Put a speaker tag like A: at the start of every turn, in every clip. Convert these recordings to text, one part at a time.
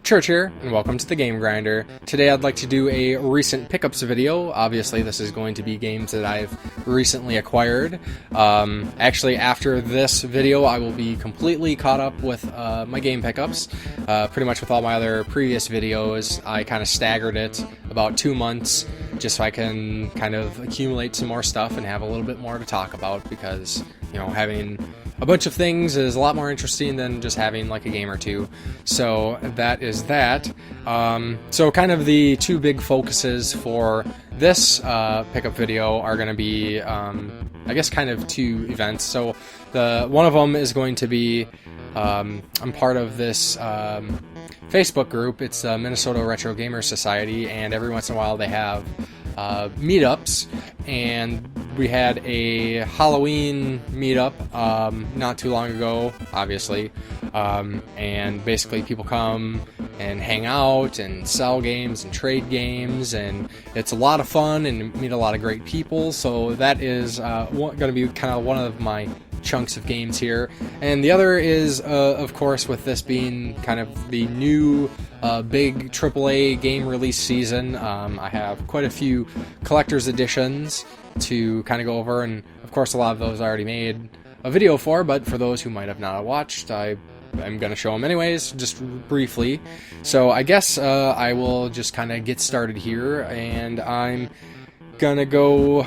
A: Church here, and welcome to the Game Grinder. Today I'd like to do a recent pickups video. Obviously this is going to be games that I've recently acquired. Actually, after this video I will be completely caught up with my game pickups. Pretty much with all my other previous videos, I kind of staggered it about 2 months just so I can kind of accumulate some more stuff and have a little bit more to talk about, because, you know, having a bunch of things is a lot more interesting than just having like a game or two. So that is that. So kind of the two big focuses for this pickup video are going to be, I guess, kind of two events. So one of them is going to be, I'm part of this Facebook group. It's the Minnesota Retro Gamers Society, and every once in a while they have meetups, and we had a Halloween meetup not too long ago, obviously, and basically people come and hang out and sell games and trade games, and it's a lot of fun and meet a lot of great people. So that is going to be kind of one of my chunks of games here. And the other is, of course, with this being kind of the new big AAA game release season, I have quite a few collector's editions to kind of go over, and of course a lot of those I already made a video for, but for those who might have not watched, I'm going to show them anyways, just briefly. So I guess I will just kind of get started here, and I'm going to go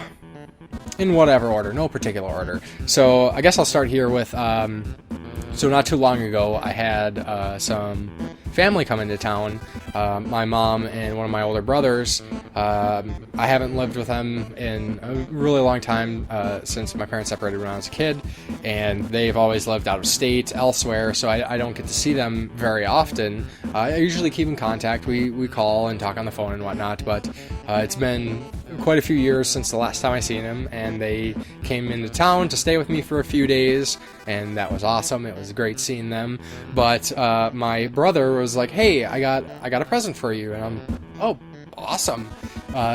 A: in whatever order, no particular order. So I guess I'll start here with, so not too long ago I had some family come into town. My mom and one of my older brothers. I haven't lived with them in a really long time, since my parents separated when I was a kid, and they've always lived out of state elsewhere, so I don't get to see them very often. I usually keep in contact. We call and talk on the phone and whatnot, but it's been quite a few years since the last time I seen them, and they came into town to stay with me for a few days, and that was awesome. It was great seeing them. But my brother was like, "Hey, I got a present for you," and I'm, "Oh, awesome."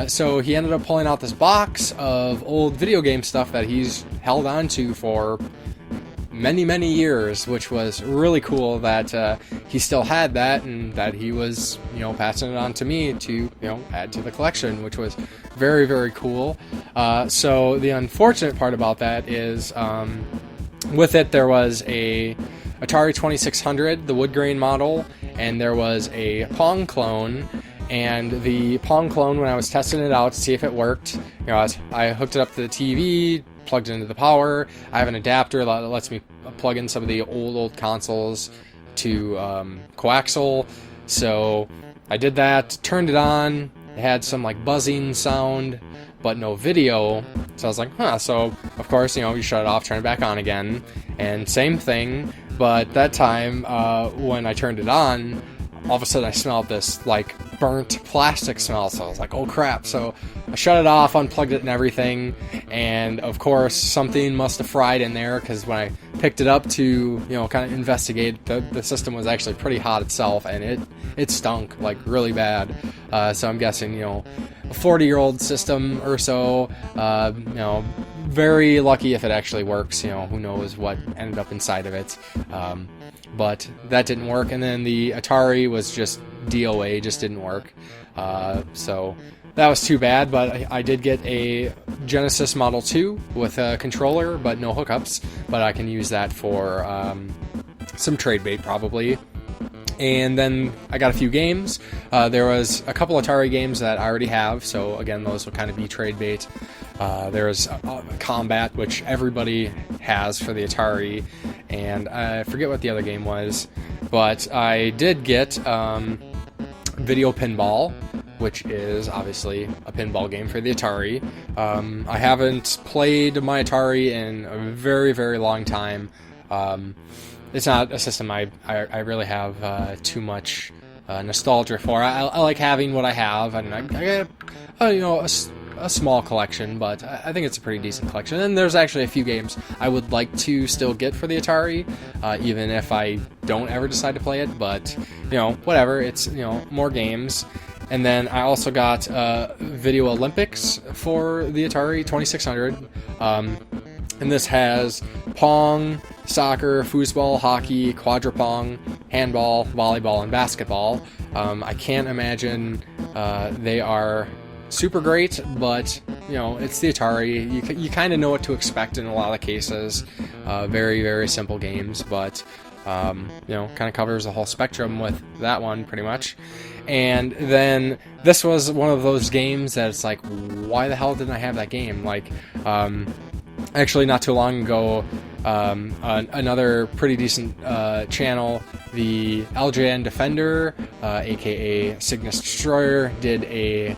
A: So he ended up pulling out this box of old video game stuff that he's held on to for many years, which was really cool that he still had that, and that he was, you know, passing it on to me to, you know, add to the collection, which was very cool. So the unfortunate part about that is, with it there was a Atari 2600, the wood grain model, and there was a Pong clone. And the Pong clone, when I was testing it out to see if it worked, you know, I hooked it up to the TV, plugged it into the power. I have an adapter that lets me plug in some of the old consoles to coaxial. So I did that, turned it on. It had some like buzzing sound, but no video. So I was like, huh. So of course, you know, you shut it off, turn it back on again, and same thing. But that time, when I turned it on, all of a sudden I smelled this like burnt plastic smell, so I was like, oh crap. So I shut it off, unplugged it and everything, and of course something must have fried in there, because when I picked it up to, you know, kind of investigate, the system was actually pretty hot itself, and it stunk like really bad. So I'm guessing, you know, a 40-year-old system or so, you know, very lucky if it actually works. You know, who knows what ended up inside of it. But that didn't work, and then the Atari was just DOA, just didn't work. So that was too bad, but I did get a Genesis Model 2 with a controller, but no hookups, but I can use that for some trade bait probably. And then I got a few games. There was a couple Atari games that I already have, so again, those will kind of be trade bait. There's Combat, which everybody has for the Atari, and I forget what the other game was, but I did get Video Pinball, which is obviously a pinball game for the Atari. I haven't played my Atari in a very long time. It's not a system I really have too much nostalgia for. I like having what I have, and I got, you know, a small collection, but I think it's a pretty decent collection. And there's actually a few games I would like to still get for the Atari, even if I don't ever decide to play it. But, you know, whatever. It's, you know, more games. And then I also got Video Olympics for the Atari 2600. And this has Pong, soccer, foosball, hockey, quadrupong, handball, volleyball, and basketball. I can't imagine they are super great, but you know, it's the Atari. You kind of know what to expect in a lot of cases. Very, very simple games, but you know, kind of covers the whole spectrum with that one pretty much. And then this was one of those games that it's like, why the hell didn't I have that game? Like, actually, not too long ago, another pretty decent channel, the LJN Defender, aka Cygnus Destroyer, did a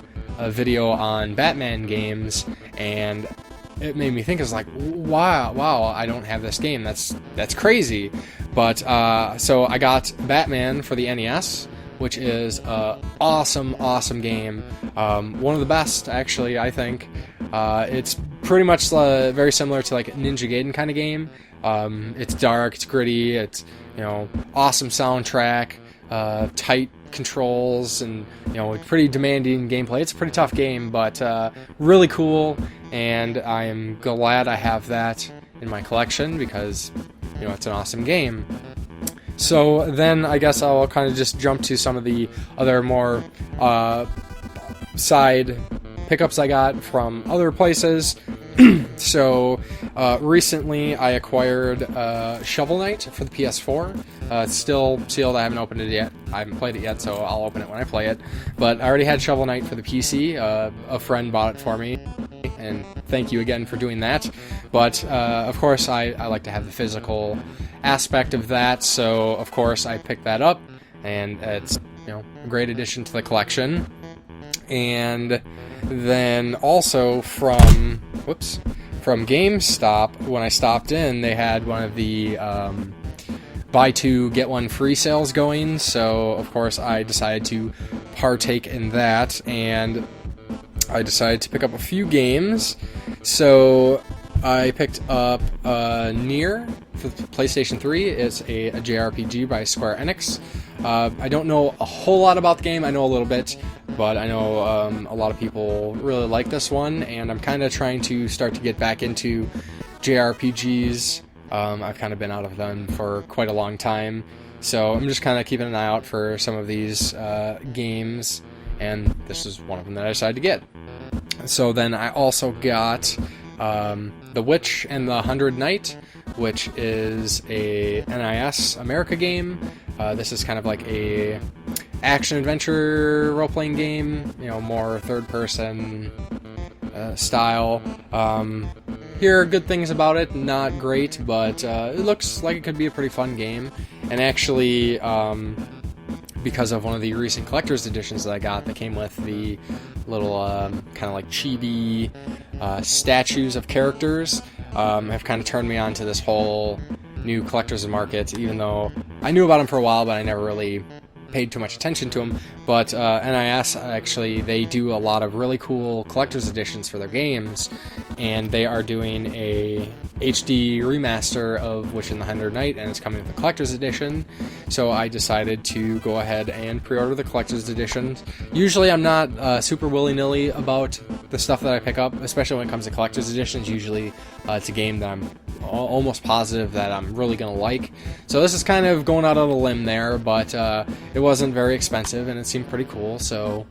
A: video on Batman games, and it made me think, it's like, wow, I don't have this game. That's crazy. But so I got Batman for the NES, which is an awesome game. One of the best, actually, I think. It's pretty much very similar to like a Ninja Gaiden kind of game. It's dark, it's gritty, it's, you know, awesome soundtrack, tight controls, and you know, pretty demanding gameplay. It's a pretty tough game, but really cool, and I'm glad I have that in my collection because, you know, it's an awesome game. So then I guess I'll kind of just jump to some of the other more side pickups I got from other places. So recently I acquired Shovel Knight for the PS4. It's still sealed. I haven't opened it yet. I haven't played it yet, so I'll open it when I play it. But I already had Shovel Knight for the PC. A friend bought it for me, and thank you again for doing that. But of course I like to have the physical aspect of that, so of course I picked that up, and it's, you know, a great addition to the collection. And then also from GameStop, when I stopped in, they had one of the buy two get one free sales going, so of course I decided to partake in that, and I decided to pick up a few games. So I picked up Nier for the PlayStation 3. It's a JRPG by Square Enix. I don't know a whole lot about the game. I know a little bit, but I know a lot of people really like this one, and I'm kind of trying to start to get back into JRPGs. I've kind of been out of them for quite a long time, so I'm just kind of keeping an eye out for some of these games, and this is one of them that I decided to get. So then I also got The Witch and the 100 Knight, which is a NIS America game. This is kind of like a action-adventure role-playing game, you know, more third-person style. Hear good things about it, not great, but it looks like it could be a pretty fun game. And actually, because of one of the recent collector's editions that I got that came with the little kind of like chibi statues of characters, have kind of turned me on to this whole new collector's market, even though I knew about them for a while, but I never really paid too much attention to them. But NIS, actually, they do a lot of really cool collector's editions for their games, and they are doing a HD remaster of Witch and the 100 Knight, and it's coming with a collector's edition. So I decided to go ahead and pre-order the collector's edition. Usually I'm not super willy-nilly about the stuff that I pick up, especially when it comes to collector's editions. Usually it's a game that I'm almost positive that I'm really going to like. So this is kind of going out on a limb there, but it wasn't very expensive and it seemed pretty cool, so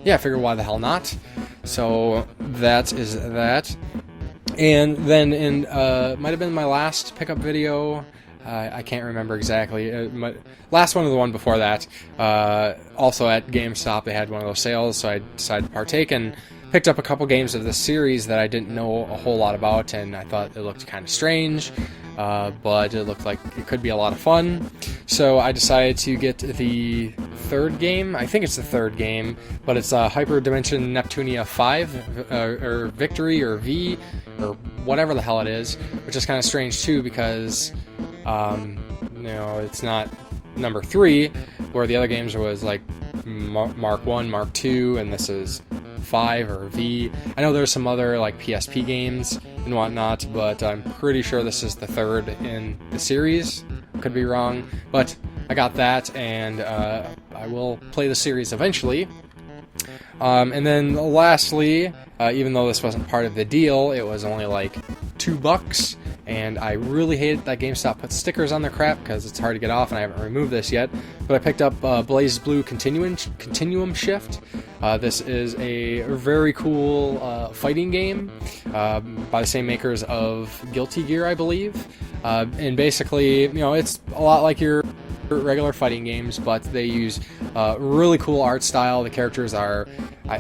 A: yeah, I figured why the hell not. So that is that. And then in might have been my last pickup video, I can't remember exactly, last one or the one before that, also at GameStop they had one of those sales, so I decided to partake and picked up a couple games of this series that I didn't know a whole lot about, and I thought it looked kind of strange, but it looked like it could be a lot of fun. So I decided to get the third game. I think it's the third game, but it's Hyper Dimension Neptunia 5, or Victory, or V, or whatever the hell it is, which is kind of strange too, because you know, it's not number 3, where the other games was like Mark 1, Mark 2, and this is 5 or V. I know there's some other like PSP games and whatnot, but I'm pretty sure this is the third in the series. Could be wrong, but I got that, and I will play the series eventually. And then lastly, even though this wasn't part of the deal, it was only like $2, and I really hated that GameStop put stickers on their crap because it's hard to get off, and I haven't removed this yet. But I picked up Blazblue Continuum Shift. This is a very cool fighting game by the same makers of Guilty Gear, I believe. And basically, it's a lot like your regular fighting games, but they use really cool art style. The characters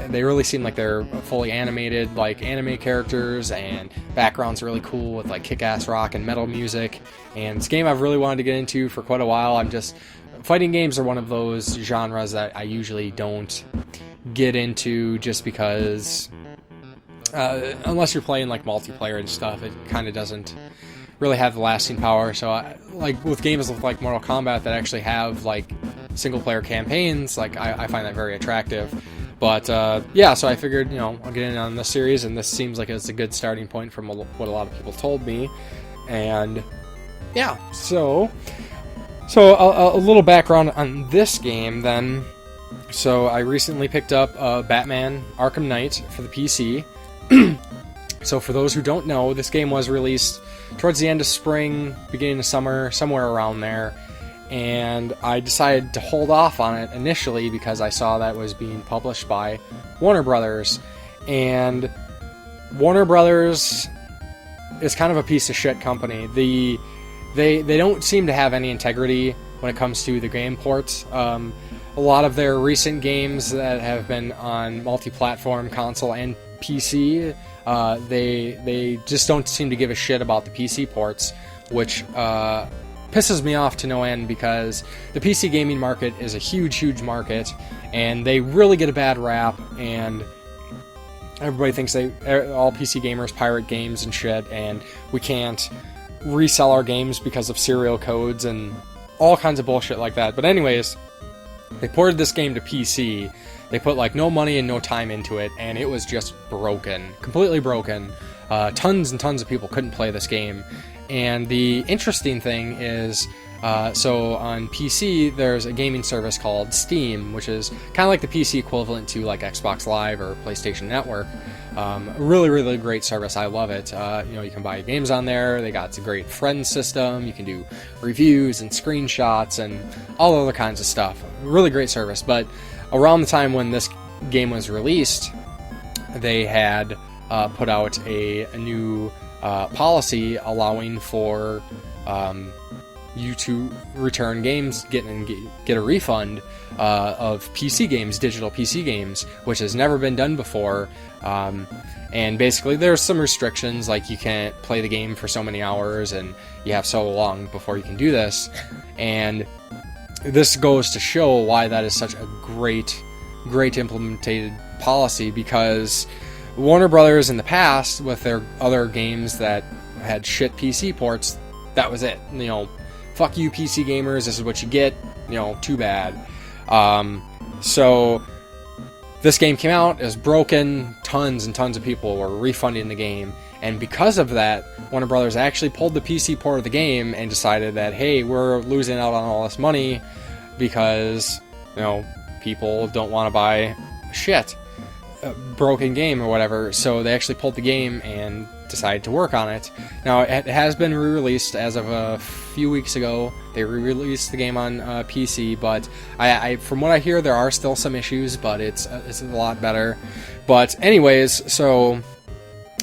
A: they really seem like they're fully animated, like anime characters, and background's really cool with like kick-ass rock and metal music. And it's a game I've really wanted to get into for quite a while. Fighting games are one of those genres that I usually don't get into just because unless you're playing like multiplayer and stuff, it kind of doesn't really have the lasting power. So like with games like Mortal Kombat that actually have like single player campaigns, like I find that very attractive. But yeah, so I figured I'll get in on this series, and this seems like it's a good starting point from what a lot of people told me. And yeah, so a little background on this game then. So I recently picked up Batman Arkham Knight for the PC. So for those who don't know, this game was released towards the end of spring, beginning of summer, somewhere around there. And I decided to hold off on it initially because I saw that it was being published by Warner Brothers. And Warner Brothers is kind of a piece of shit company. They don't seem to have any integrity when it comes to the game ports. A lot of their recent games that have been on multi-platform console and PC, they just don't seem to give a shit about the PC ports, which pisses me off to no end because the PC gaming market is a huge market, and they really get a bad rap, and everybody thinks all PC gamers pirate games and shit, and we can't resell our games because of serial codes and all kinds of bullshit like that. But anyways, they ported this game to PC. They put like no money and no time into it, and it was just broken, completely broken. Tons and tons of people couldn't play this game. And the interesting thing is, so on PC, there's a gaming service called Steam, which is kind of like the PC equivalent to like Xbox Live or PlayStation Network. Really great service. I love it. You can buy games on there. They got a great friend system. You can do reviews and screenshots and all other kinds of stuff. Really great service. But around the time when this game was released, they had put out a new policy allowing for you to return games, get a refund of PC games, digital PC games, which has never been done before. And basically there's some restrictions, like you can't play the game for so many hours and you have so long before you can do this. And this goes to show why that is such a great implemented policy, because Warner Brothers in the past, with their other games that had shit PC ports, that was it. Fuck you PC gamers, this is what you get, too bad. So this game came out, it was broken, tons and tons of people were refunding the game, and because of that, Warner Brothers actually pulled the PC port of the game and decided that, hey, we're losing out on all this money because, people don't want to buy shit. Broken game or whatever, so they actually pulled the game and decided to work on it. Now, it has been re-released as of a few weeks ago. They re-released the game on PC, but I from what I hear, there are still some issues, but it's a lot better. But anyways, so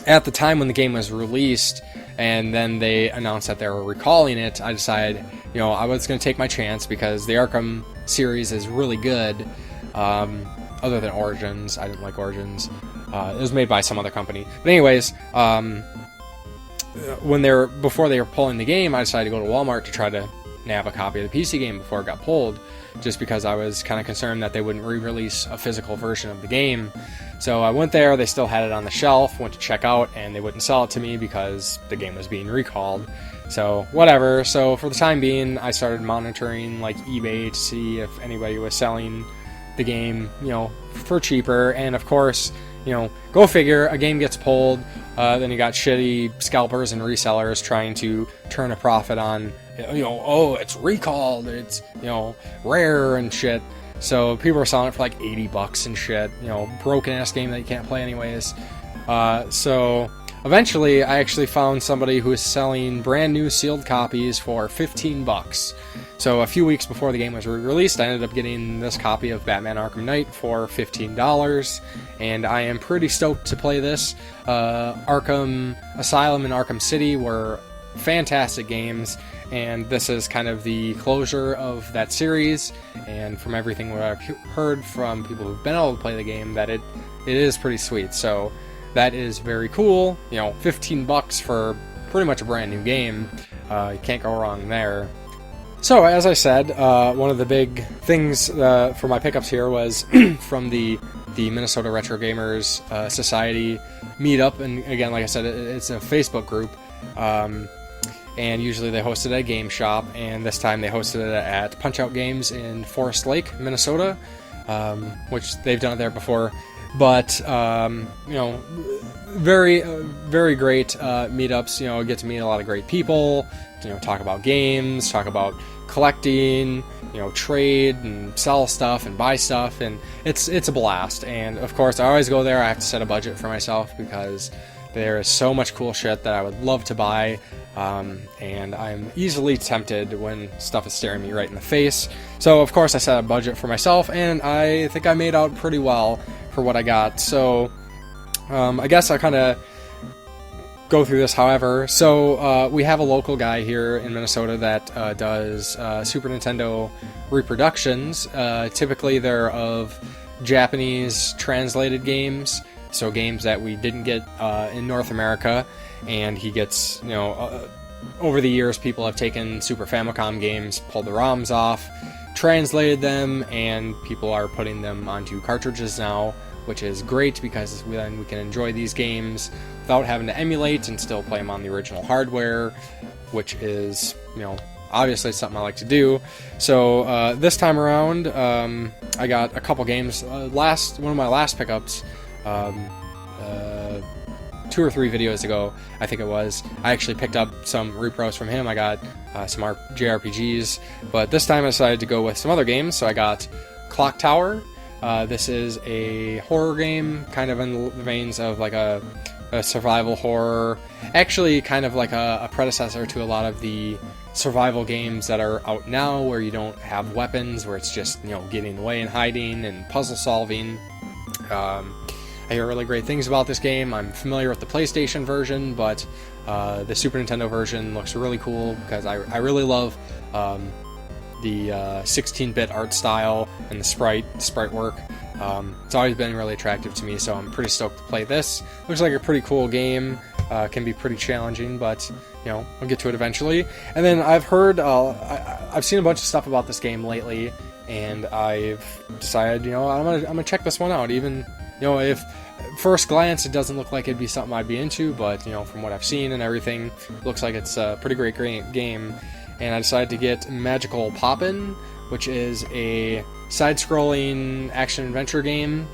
A: at the time when the game was released, and then they announced that they were recalling it, I decided, I was going to take my chance because the Arkham series is really good. Other than Origins. I didn't like Origins. It was made by some other company. But anyways, before they were pulling the game, I decided to go to Walmart to try to nab a copy of the PC game before it got pulled, just because I was kind of concerned that they wouldn't re-release a physical version of the game. So I went there, they still had it on the shelf, went to check out, and they wouldn't sell it to me because the game was being recalled. So, whatever. So for the time being, I started monitoring like eBay to see if anybody was selling the game, for cheaper. And of course, go figure, a game gets pulled, then you got shitty scalpers and resellers trying to turn a profit on, oh, it's recalled, it's, rare and shit. So people are selling it for like $80 and shit. You know, broken ass game that you can't play anyways. So eventually, I actually found somebody who is selling brand new sealed copies for $15. So a few weeks before the game was released, I ended up getting this copy of Batman Arkham Knight for $15, and I am pretty stoked to play this. Arkham Asylum and Arkham City were fantastic games, and this is kind of the closure of that series, and from everything that I've heard from people who've been able to play the game, that it is pretty sweet. So that is very cool. You know, $15 for pretty much a brand new game. You can't go wrong there. So, as I said, one of the big things for my pickups here was from the Minnesota Retro Gamers Society meetup. And again, like I said, it's a Facebook group. And usually they host it at a game shop. And this time they hosted it at Punch-Out Games in Forest Lake, Minnesota, which they've done it there before. But, you know, very, very great meetups. You know, get to meet a lot of great people, you know, talk about games, talk about collecting, you know, trade and sell stuff and buy stuff, and it's a blast. And of course, I always go there. I have to set a budget for myself because there is so much cool shit that I would love to buy, and I'm easily tempted when stuff is staring me right in the face. So of course I set a budget for myself, and I think I made out pretty well for what I got. So I guess I kind of go through this however. So we have a local guy here in Minnesota that does Super Nintendo reproductions. Typically they're of Japanese translated games, so games that we didn't get in North America, and he gets, you know, over the years people have taken Super Famicom games, pulled the ROMs off, translated them, and people are putting them onto cartridges now, which is great because then we can enjoy these games without having to emulate and still play them on the original hardware, which is, you know, obviously something I like to do. So this time around, I got a couple games. One of my last pickups, 2 or 3 videos ago, I think it was, I actually picked up some repros from him. I got some JRPGs, but this time I decided to go with some other games. So I got Clock Tower. This is a horror game, kind of in the veins of like a survival horror. Actually, kind of like a predecessor to a lot of the survival games that are out now, where you don't have weapons, where it's just, you know, getting away and hiding and puzzle solving. I hear really great things about this game. I'm familiar with the PlayStation version, but the Super Nintendo version looks really cool because I really love the 16-bit art style and the sprite work. It's always been really attractive to me, so I'm pretty stoked to play this. Looks like a pretty cool game. Can be pretty challenging, but you know, I'll get to it eventually. And then I've heard, I've seen a bunch of stuff about this game lately, and I've decided, you know, I'm gonna check this one out. Even, you know, if first glance it doesn't look like it'd be something I'd be into, but you know, from what I've seen and everything, it looks like it's a pretty great game. And I decided to get Magical Poppin', which is a side-scrolling action-adventure game.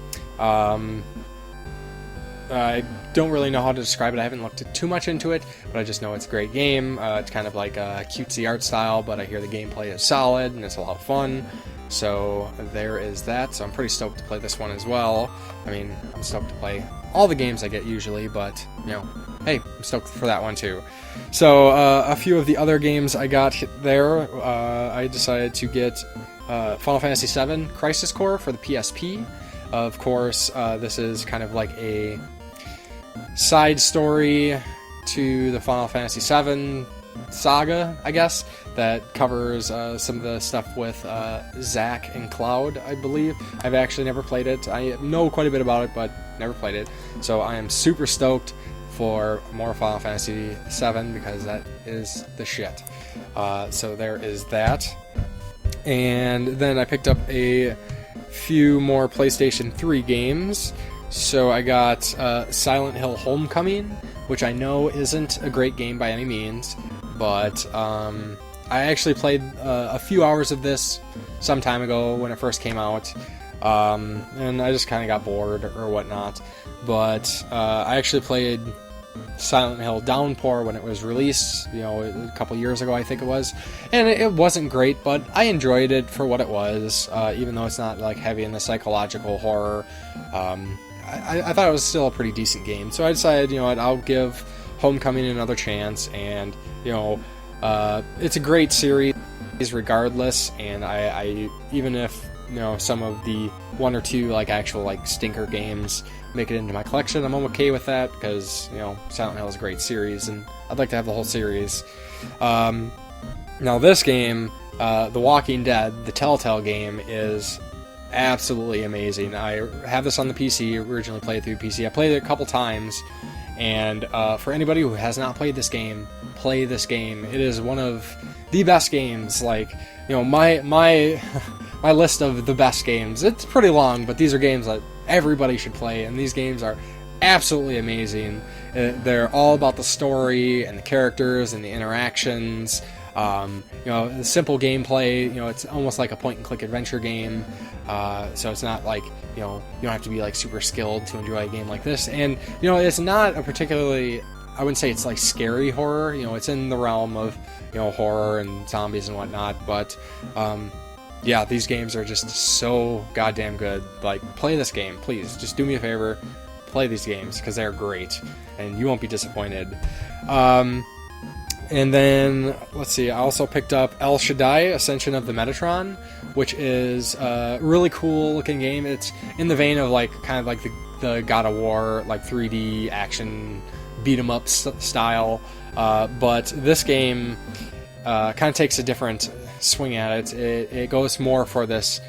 A: I don't really know how to describe it. I haven't looked too much into it, but I just know it's a great game. It's kind of like a cutesy art style, but I hear the gameplay is solid, and it's a lot of fun. So there is that. So I'm pretty stoked to play this one as well. I mean, I'm stoked to play all the games I get usually, but, you know, hey, I'm stoked for that one too. So a few of the other games I got there, I decided to get Final Fantasy VII Crisis Core for the PSP. Of course, this is kind of like a side story to the Final Fantasy VII saga, I guess, that covers some of the stuff with Zack and Cloud, I believe. I've actually never played it. I know quite a bit about it, but never played it. So I am super stoked for more Final Fantasy VII because that is the shit. So there is that. And then I picked up a few more PlayStation 3 games. So I got Silent Hill Homecoming, which I know isn't a great game by any means, but I actually played a few hours of this some time ago when it first came out, and I just kind of got bored or whatnot. But I actually played Silent Hill Downpour when it was released, a couple years ago, I think it was. And it wasn't great, but I enjoyed it for what it was, even though it's not like heavy in the psychological horror. I thought it was still a pretty decent game. So I decided, I'll give Homecoming another chance, and, it's a great series regardless, and I even if, some of the one or two, actual, stinker games make it into my collection, I'm okay with that, because, Silent Hill is a great series, and I'd like to have the whole series. Now this game, The Walking Dead, the Telltale game, is absolutely amazing. I have this on the PC, originally played through PC. I played it a couple times, and for anybody who has not played this game, play this game. It is one of the best games. My my list of the best games, it's pretty long, but these are games that everybody should play, and these games are absolutely amazing. They're all about the story and the characters and the interactions. The simple gameplay, it's almost like a point-and-click adventure game, so it's not like, you don't have to be, super skilled to enjoy a game like this, and, it's not a particularly, I wouldn't say it's, scary horror, it's in the realm of, horror and zombies and whatnot, but, yeah, these games are just so goddamn good. Play this game, please, just do me a favor, play these games, because they're great, and you won't be disappointed. And then, let's see, I also picked up El Shaddai, Ascension of the Metatron, which is a really cool looking game. It's in the vein of kind of the God of War, 3D action beat 'em up style. But this game kind of takes a different swing at it. It goes more for this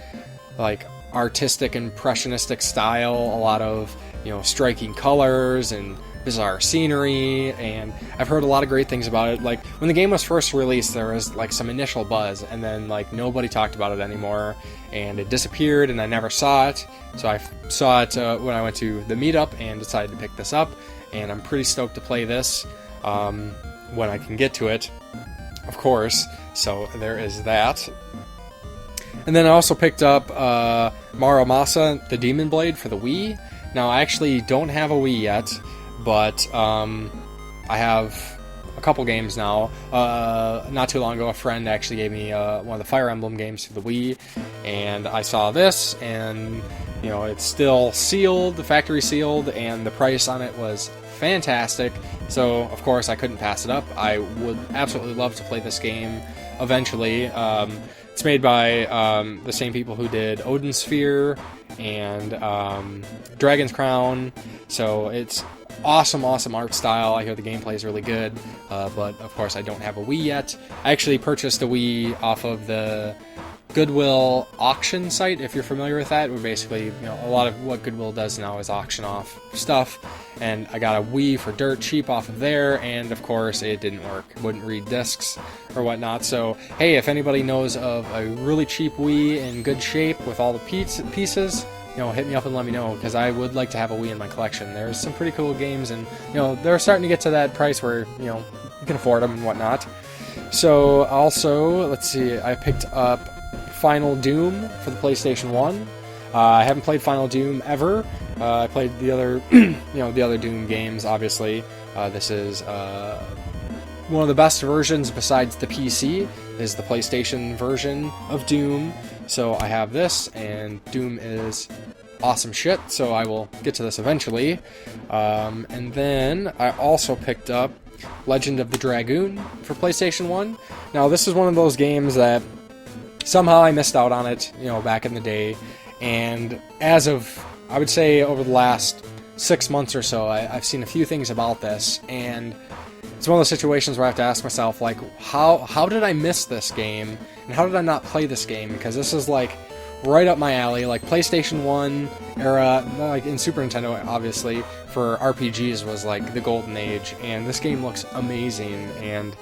A: artistic, impressionistic style, a lot of striking colors and bizarre scenery, and I've heard a lot of great things about it. When the game was first released, there was some initial buzz, and then nobody talked about it anymore, and it disappeared, and I never saw it. So I saw it when I went to the meetup and decided to pick this up, and I'm pretty stoked to play this when I can get to it, of course. So there is that. And then I also picked up Muramasa, the Demon Blade for the Wii. Now, I actually don't have a Wii yet, but I have a couple games now. Not too long ago, a friend actually gave me one of the Fire Emblem games for the Wii, and I saw this, and it's still sealed, the factory sealed, and the price on it was fantastic. So of course I couldn't pass it up. I would absolutely love to play this game eventually. It's made by the same people who did Odin Sphere and Dragon's Crown, so it's awesome art style. I hear the gameplay is really good, but of course I don't have a Wii yet. I actually purchased a Wii off of the Goodwill auction site, if you're familiar with that, where basically, a lot of what Goodwill does now is auction off stuff, and I got a Wii for dirt cheap off of there, and of course it didn't work. It wouldn't read discs or whatnot, so hey, if anybody knows of a really cheap Wii in good shape with all the pieces, hit me up and let me know, because I would like to have a Wii in my collection. There's some pretty cool games, and, they're starting to get to that price where, you can afford them and whatnot. So, also, let's see, I picked up Final Doom for the PlayStation 1. I haven't played Final Doom ever. I played the other, the other Doom games, obviously. This is one of the best versions besides the PC, is the PlayStation version of Doom. So I have this, and Doom is awesome shit, so I will get to this eventually. And then I also picked up Legend of the Dragoon for PlayStation 1. Now, this is one of those games that somehow I missed out on it, back in the day, and as of, I would say, over the last 6 months or so, I've seen a few things about this, and it's one of those situations where I have to ask myself, how did I miss this game, and how did I not play this game, because this is, right up my alley, PlayStation 1 era, in Super Nintendo, obviously, for RPGs was, the golden age, and this game looks amazing, and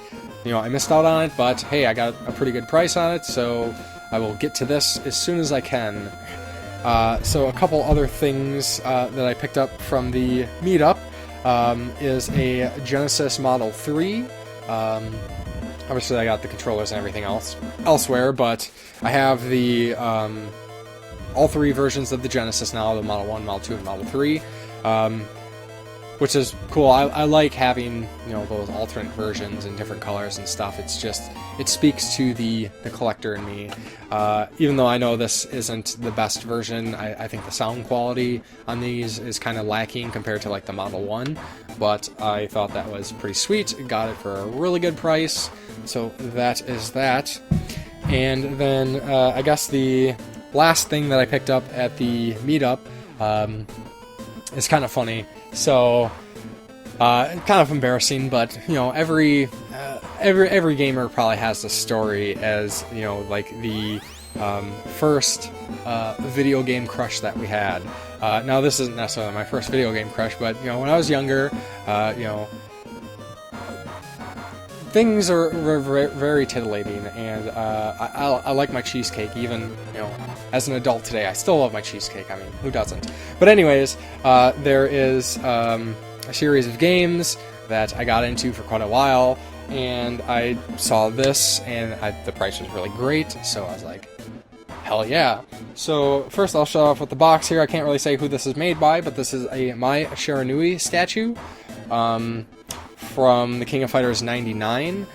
A: I missed out on it, but hey, I got a pretty good price on it, so I will get to this as soon as I can. So a couple other things that I picked up from the meetup is a Genesis Model 3. Obviously I got the controllers and everything else elsewhere, but I have the all three versions of the Genesis now, the Model 1, Model 2, and Model 3. which is cool. I like having, you know, those alternate versions in different colors and stuff. It's just, it speaks to the collector in me. Even though I know this isn't the best version, I think the sound quality on these is kind of lacking compared to like the Model 1, but I thought that was pretty sweet. Got it for a really good price, so that is that. And then I guess the last thing that I picked up at the meetup is kind of funny. So, kind of embarrassing, but you know, every gamer probably has a story as, you know, like the first video game crush that we had. Now, this isn't necessarily my first video game crush, but you know, when I was younger, you know, things are very titillating, and I like my cheesecake. Even, you know, as an adult today, I still love my cheesecake. I mean, who doesn't? But anyways, there is a series of games that I got into for quite a while, and I saw this, and the price was really great, so I was like, hell yeah. So first I'll show off with the box here. I can't really say who this is made by, but this is a Mai Shiranui statue from the King of Fighters 99.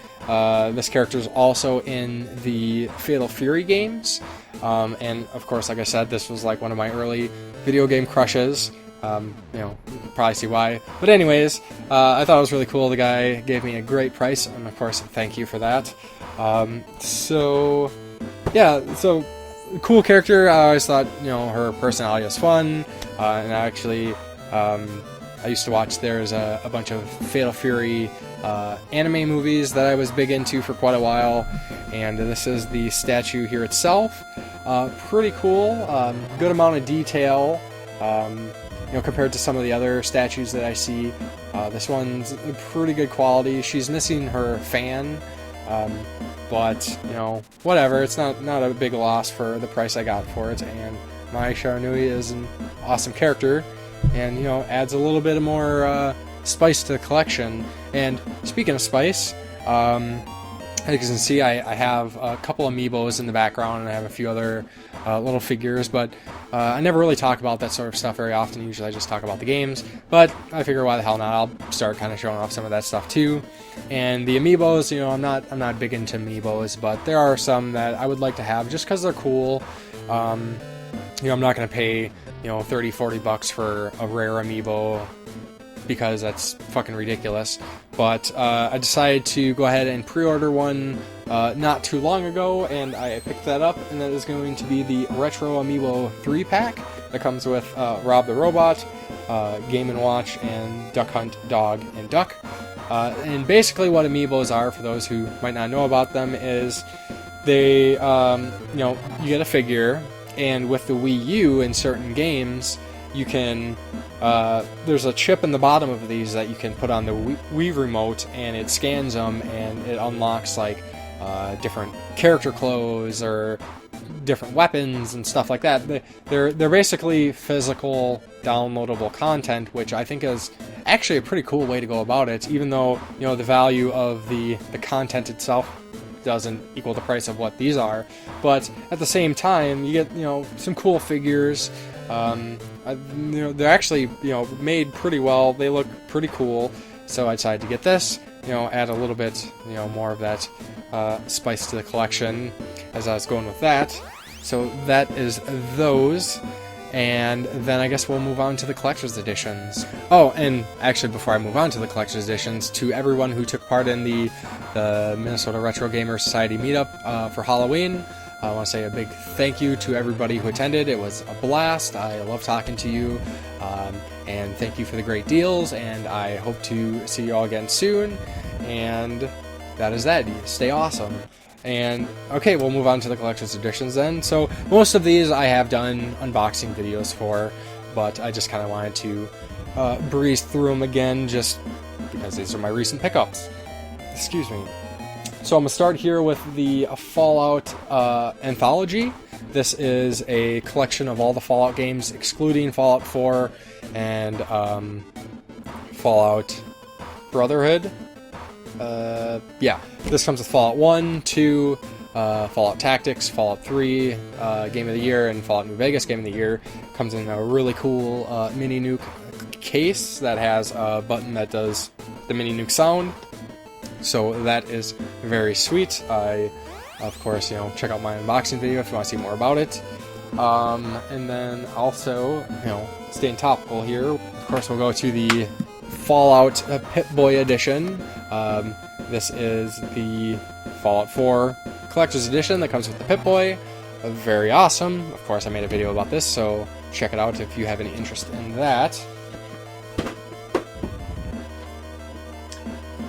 A: This character is also in the Fatal Fury games, and of course, like I said, this was like one of my early video game crushes. You know, you can probably see why. But anyways, I thought it was really cool. The guy gave me a great price, and of course, thank you for that. So, yeah, so cool character. I always thought, you know, her personality was fun, and I actually, I used to watch, there's a bunch of Fatal Fury anime movies that I was big into for quite a while, and this is the statue here itself. Pretty cool, good amount of detail. You know, compared to some of the other statues that I see, this one's pretty good quality. She's missing her fan, but you know, whatever. It's not a big loss for the price I got for it. And Mai Shiranui is an awesome character, and you know, adds a little bit more spice to the collection. And speaking of spice, as you can see, I have a couple Amiibos in the background, and I have a few other little figures, but I never really talk about that sort of stuff very often. Usually I just talk about the games, but I figure why the hell not. I'll start kind of showing off some of that stuff too. And the Amiibos, you know, I'm not big into Amiibos, but there are some that I would like to have just because they're cool. You know, I'm not going to pay, you know, $30-40 for a rare Amiibo, because that's fucking ridiculous. But I decided to go ahead and pre-order one not too long ago, and I picked that up, and that is going to be the Retro Amiibo 3-pack that comes with Rob the Robot, Game & Watch, and Duck Hunt Dog and Duck. And basically what Amiibos are, for those who might not know about them, is they, you know, you get a figure, and with the Wii U in certain games, you can, there's a chip in the bottom of these that you can put on the Wii remote, and it scans them, and it unlocks like different character clothes or different weapons and stuff like that. They're basically physical downloadable content, which I think is actually a pretty cool way to go about it, even though, you know, the value of the content itself doesn't equal the price of what these are. But at the same time, you get, you know, some cool figures. You know, they're actually, you know, made pretty well. They look pretty cool, so I decided to get this. You know, add a little bit, you know, more of that spice to the collection as I was going with that. So that is those, and then I guess we'll move on to the collector's editions. Oh, and actually, before I move on to the collector's editions, to everyone who took part in the Minnesota Retro Gamer Society meetup for Halloween, I want to say a big thank you to everybody who attended. It was a blast. I love talking to you, and thank you for the great deals, and I hope to see you all again soon. And that is that. Stay awesome. And okay, we'll move on to the collector's editions then. So most of these I have done unboxing videos for, but I just kind of wanted to breeze through them again just because these are my recent pickups. Excuse me. So I'm going to start here with the Fallout Anthology. This is a collection of all the Fallout games, excluding Fallout 4 and Fallout Brotherhood. Yeah, this comes with Fallout 1, 2, Fallout Tactics, Fallout 3, Game of the Year, and Fallout New Vegas Game of the Year. Comes in a really cool mini nuke case that has a button that does the mini nuke sound. So that is very sweet. I, of course, check out my unboxing video if you want to see more about it. And then also, staying topical here, of course, we'll go to the Fallout Pip-Boy edition. This is the Fallout 4 Collector's Edition that comes with the Pip-Boy. Very awesome. Of course, I made a video about this, so check it out if you have any interest in that.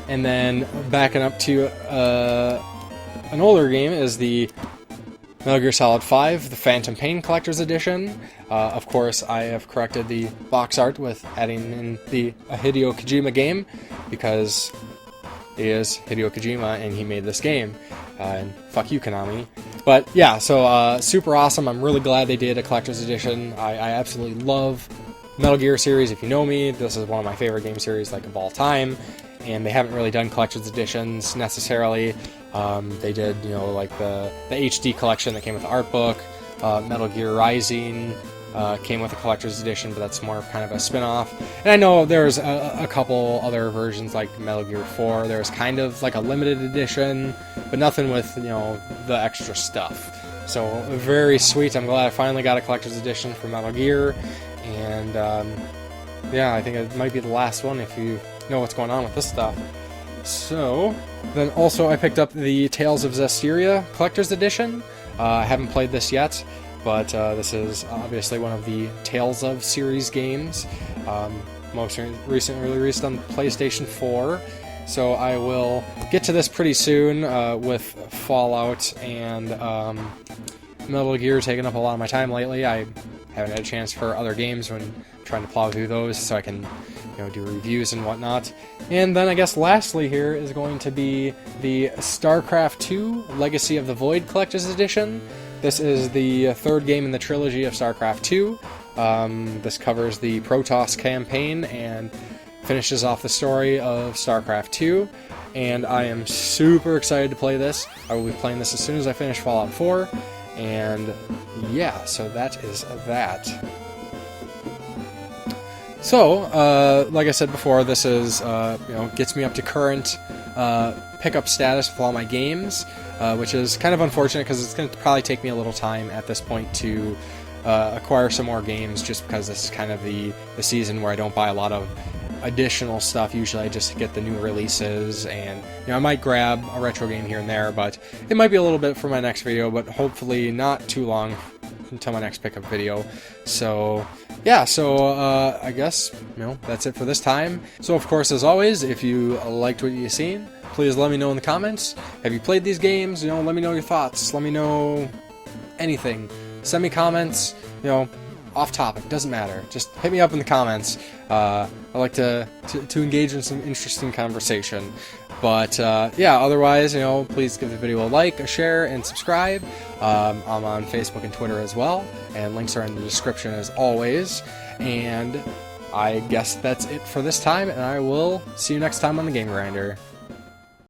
A: And then backing up to an older game is the Metal Gear Solid 5, the Phantom Pain Collector's Edition. Of course, I have corrected the box art with adding in a Hideo Kojima game, because he is Hideo Kojima and he made this game. And fuck you, Konami. But yeah, so super awesome. I'm really glad they did a Collector's Edition. I absolutely love Metal Gear series. If you know me, this is one of my favorite game series of all time. And they haven't really done Collector's Editions necessarily. They did, like the HD collection that came with the art book. Metal Gear Rising came with a Collector's Edition, but that's more kind of a spin-off. And I know there's a couple other versions, like Metal Gear 4. There's kind of like a limited edition, but nothing with, the extra stuff. So very sweet. I'm glad I finally got a Collector's Edition for Metal Gear. And yeah, I think it might be the last one if you know what's going on with this stuff. So, then also I picked up the Tales of Zestiria Collector's Edition. I haven't played this yet, but this is obviously one of the Tales of series games. Most recently released on PlayStation 4. So I will get to this pretty soon with Fallout and Metal Gear taking up a lot of my time lately. I haven't had a chance for other games when trying to plow through those, so I can do reviews and whatnot. And then I guess lastly here is going to be the Starcraft 2 Legacy of the Void Collector's Edition. This is the third game in the trilogy of Starcraft 2. This covers the Protoss campaign and finishes off the story of Starcraft 2. And I am super excited to play this. I will be playing this as soon as I finish Fallout 4. And yeah, so that is that. So, like I said before, this is, gets me up to current pickup status with all my games, which is kind of unfortunate because it's going to probably take me a little time at this point to acquire some more games, just because this is kind of the season where I don't buy a lot of additional stuff. Usually I just get the new releases, and I might grab a retro game here and there, but it might be a little bit for my next video, but hopefully not too long until my next pickup video. So yeah, so I guess that's it for this time. So of course, as always, if you liked what you've seen, please let me know in the comments. Have you played these games? Let me know your thoughts. Let me know anything. Send me comments. Off topic, doesn't matter. Just hit me up in the comments. I like to engage in some interesting conversation. But yeah, otherwise, please give the video a like, a share, and subscribe. I'm on Facebook and Twitter as well, and links are in the description as always. And I guess that's it for this time, and I will see you next time on the Game Grinder.